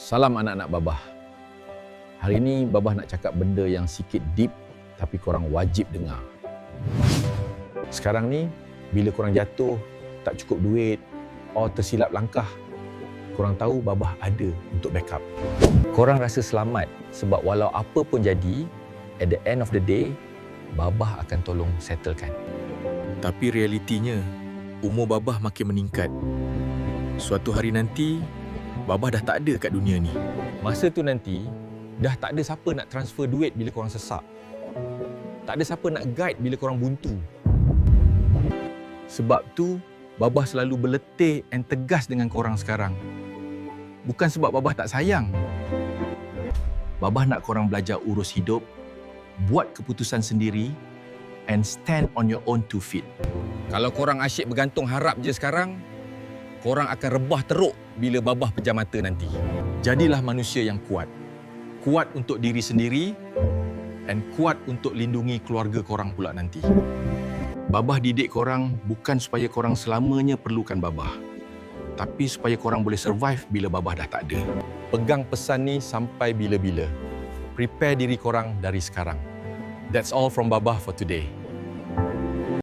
Salam anak-anak Babah. Hari ini Babah nak cakap benda yang sikit deep tapi korang wajib dengar. Sekarang ni, bila korang jatuh, tak cukup duit, tersilap langkah, korang tahu Babah ada untuk backup. Korang rasa selamat sebab walau apa pun jadi, at the end of the day, Babah akan tolong settlekan. Tapi realitinya, umur Babah makin meningkat. Suatu hari nanti, Babah dah tak ada kat dunia ni. Masa tu nanti, dah tak ada siapa nak transfer duit bila korang sesak. Tak ada siapa nak guide bila korang buntu. Sebab tu, Babah selalu berletih and tegas dengan korang sekarang. Bukan sebab Babah tak sayang. Babah nak korang belajar urus hidup, buat keputusan sendiri and stand on your own 2 feet. Kalau korang asyik bergantung harap je sekarang, korang akan rebah teruk bila Babah pejam mata nanti. Jadilah manusia yang kuat. Kuat untuk diri sendiri dan kuat untuk lindungi keluarga korang pula nanti. Babah didik korang bukan supaya korang selamanya perlukan Babah, tapi supaya korang boleh survive bila Babah dah tak ada. Pegang pesan ni sampai bila-bila. Prepare diri korang dari sekarang. That's all from Babah for today.